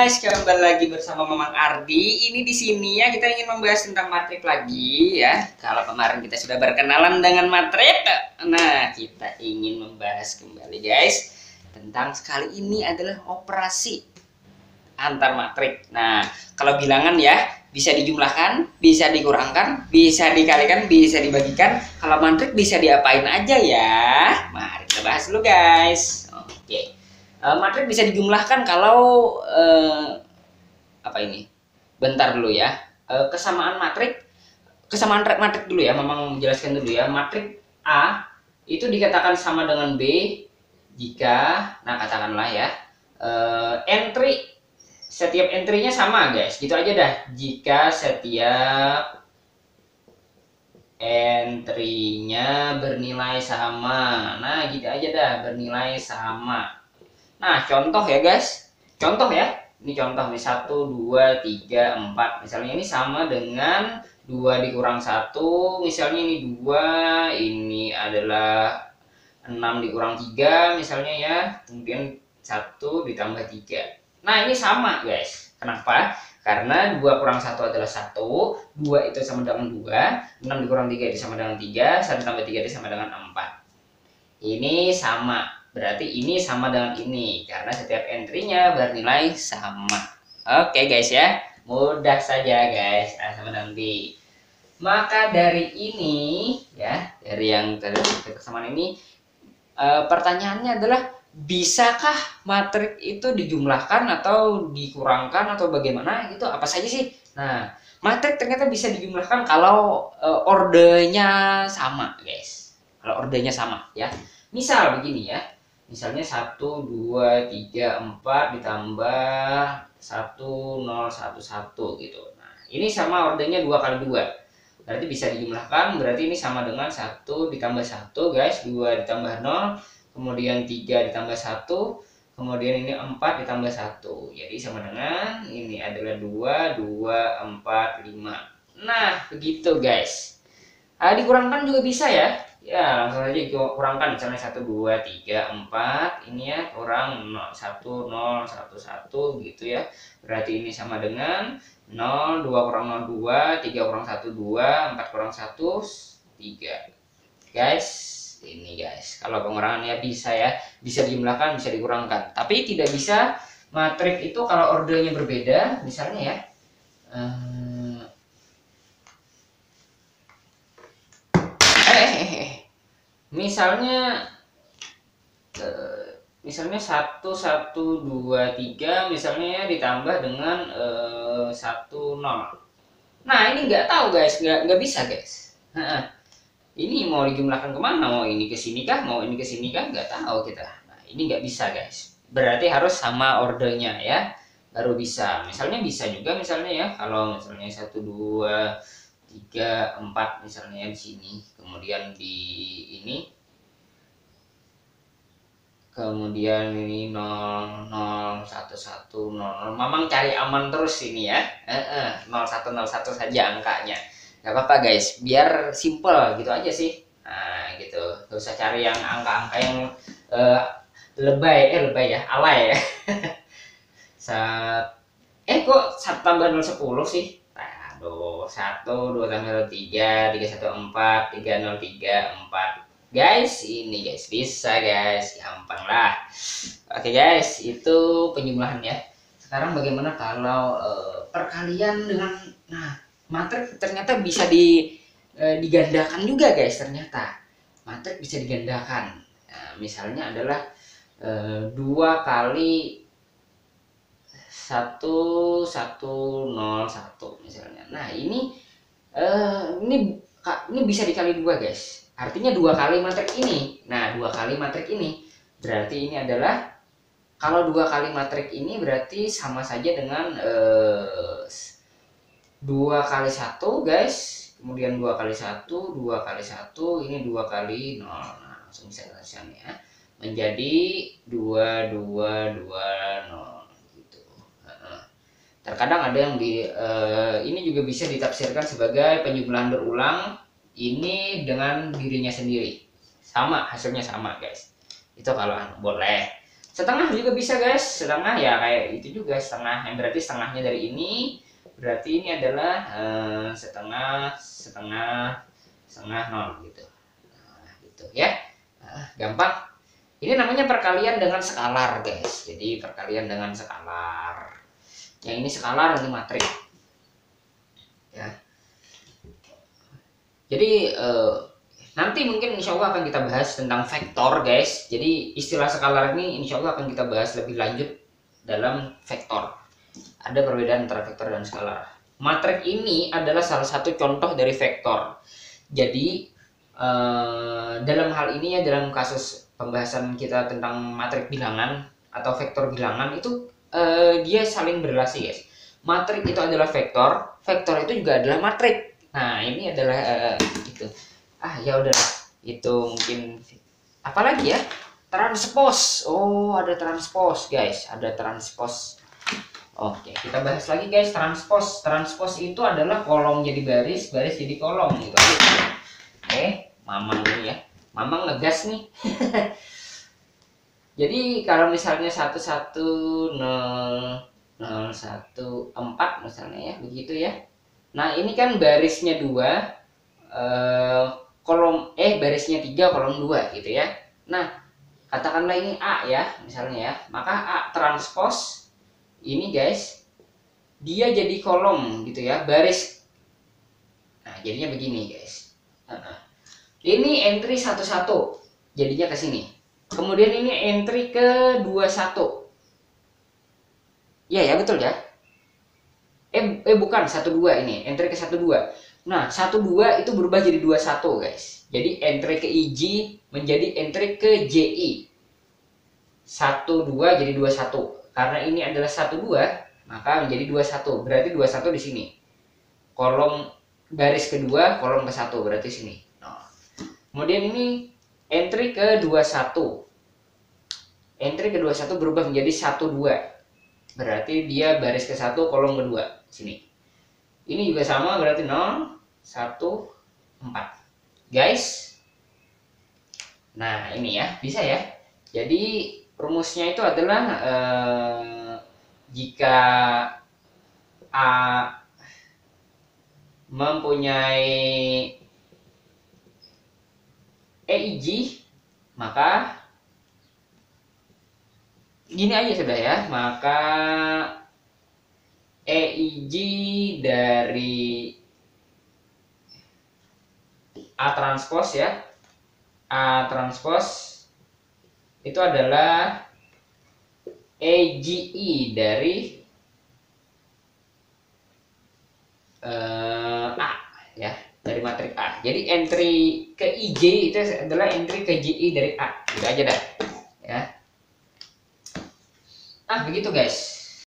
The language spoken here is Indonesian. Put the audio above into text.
guys, kembali lagi bersama Mamang Ardi. Ini di sini ya kita ingin membahas tentang matrik lagi ya. Kalau kemarin kita sudah berkenalan dengan matrik, nah kita ingin membahas kembali guys tentang sekali ini adalah operasi antar matrik. Nah, kalau bilangan ya bisa dijumlahkan, bisa dikurangkan, bisa dikalikan, bisa dibagikan. Kalau matrik bisa diapain aja ya? Mari kita bahas dulu guys. Oke. Matrik bisa dijumlahkan kalau apa ini? Bentar dulu ya. Kesamaan matrik matrik dulu ya. Memang menjelaskan dulu ya. Matrik A itu dikatakan sama dengan B jika, nah katakanlah ya, setiap entry-nya sama guys. Gitu aja dah. Jika setiap entry-nya bernilai sama. Nah, gitu aja dah, bernilai sama. Nah, contoh ya guys. Contoh ya. Ini contoh nih 1 2 3 4. Misalnya ini sama dengan 2 dikurang 1. Misalnya ini 2, ini adalah 6 dikurang 3 misalnya ya. Kemudian 1 ditambah 3. Nah, ini sama guys. Kenapa? Karena 2 kurang 1 adalah 1, 2 itu sama dengan 2, 6 dikurang 3 itu sama dengan 3, 1 tambah 3 itu sama dengan 4. Ini sama. Berarti ini sama dengan ini karena setiap entry-nya bernilai sama. Oke guys ya, mudah saja guys. Sama dengan B. Maka dari ini ya, dari yang kesamaan ini, pertanyaannya adalah bisakah matrik itu dijumlahkan atau dikurangkan atau bagaimana gitu? Apa saja sih? Nah, matrik ternyata bisa dijumlahkan kalau ordernya sama guys. Kalau ordernya sama ya. Misal begini ya. Misalnya 1 2 3 4 ditambah 1 0 1 1 gitu. Nah, ini sama ordernya 2 kali 2. Berarti bisa dijumlahkan, berarti ini sama dengan 1 ditambah 1 guys, 2 ditambah 0, kemudian 3 ditambah 1, kemudian ini 4 ditambah 1. Jadi sama dengan ini adalah 2 2 4 5. Nah, begitu guys. Dikurangkan juga bisa ya. Ya, langsung saja kurangkan misalnya 1 2 3 4 ini ya, kurang 0 1 0 1 1 gitu ya. Berarti ini sama dengan 0 2 kurang 0 2, 3 kurang 1 2, 4 kurang 1 3. Guys, ini guys. Kalau pengurangannya bisa ya, bisa dijumlahkan, bisa dikurangkan. Tapi tidak bisa matrik itu kalau ordernya berbeda, misalnya ya. Misalnya 1 1 2 3 misalnya ya ditambah dengan 1 0. Nah, ini nggak tahu guys, nggak bisa guys. Ini mau dijumlahkan kemana? Mau ini ke sini kah? Mau ini ke sini kah? Nggak tahu kita. Nah, ini nggak bisa guys. Berarti harus sama ordernya ya, baru bisa. Misalnya bisa juga misalnya ya, kalau misalnya 1 2 3 4 misalnya di sini, kemudian di ini, kemudian ini 0 0 1 1 0 0. Mamang cari aman terus ini ya. 0 1 0 1 saja angkanya. Gak apa-apa guys, biar simple gitu aja sih. Nah, gitu. Gak usah cari yang angka-angka yang lebay ya, alay ya. Kok 1 tambah 0 10 sih? Aduh, 1 2 tambah 0 3, 3 1 4, 3 0 3 4. Guys, ini guys bisa guys, gampang lah. Oke guys, itu penjumlahan ya. Sekarang bagaimana kalau perkalian dengan, nah matrik ternyata bisa digandakan juga guys. Ternyata matrik bisa digandakan. Nah, misalnya adalah 2 kali 1 1 0 1 misalnya. Nah, ini bisa dikali 2 guys. Artinya 2 kali matrik ini. Nah, 2 kali matrik ini berarti ini adalah, kalau 2 kali matrik ini berarti sama saja dengan 2 kali 1 guys. Kemudian 2 kali 1, 2 kali 1, ini 2 kali 0. Nah, langsung bisa kita ya. Menjadi 2 2 2 0 gitu. Terkadang ada yang ini juga bisa ditafsirkan sebagai penjumlahan berulang ini dengan dirinya sendiri, sama hasilnya sama guys. Itu kalau boleh. Setengah juga bisa guys, setengah ya kayak itu juga setengah, yang berarti setengahnya dari ini, berarti ini adalah setengah nol gitu. Nah, gitu ya. Nah, gampang. Ini namanya perkalian dengan skalar guys. Jadi perkalian dengan skalar. Yang ini skalar, ini matrik. Ya. Jadi nanti mungkin insya Allah akan kita bahas tentang vektor guys. Jadi istilah skalar ini insya Allah akan kita bahas lebih lanjut dalam vektor. Ada perbedaan antara vektor dan skalar. Matrik ini adalah salah satu contoh dari vektor. Jadi dalam hal ini ya, dalam kasus pembahasan kita tentang matrik bilangan atau vektor bilangan itu dia saling berrelasi guys. Matrik itu adalah vektor, vektor itu juga adalah matrik. Nah ini adalah itu. Ya udah, itu mungkin apalagi ya, transpos. Oh, ada transpos guys, ada transpos. Oke, kita bahas lagi guys, transpos. Transpos itu adalah kolom jadi baris, baris jadi kolom gitu. Mamang ini ya, mamang ngegas nih. Jadi kalau misalnya 110 014 misalnya ya, begitu ya. Nah ini kan barisnya 2, barisnya 3, kolom 2 gitu ya. Nah katakanlah ini A ya misalnya ya, maka A transpos ini guys, dia jadi kolom gitu ya, baris. Nah jadinya begini guys. Ini entry 11 jadinya ke sini. Kemudian ini entry ke 21. Ya betul ya. Bukan 12, ini entry ke 12. Nah, 12 itu berubah jadi 21, guys. Jadi entry ke IJ menjadi entry ke JI. 12 jadi 21. Karena ini adalah 12, maka menjadi 21. Berarti 21 di sini. Kolom baris kedua, kolom ke-1 berarti sini. Nah, kemudian ini entry ke 21. Entry ke 21 berubah menjadi 12. Berarti dia baris ke-1, kolom kedua sini. Ini juga sama, berarti 0 1 4 guys. Nah ini ya, bisa ya. Jadi rumusnya itu adalah jika A mempunyai EIJ, maka gini aja sudah ya, maka EIJ dari A transpos ya, A transpos itu adalah EJI dari A ya, dari matrik A. Jadi entry ke IJ itu adalah entry ke JI dari A. Gitu aja dah ya. Begitu guys.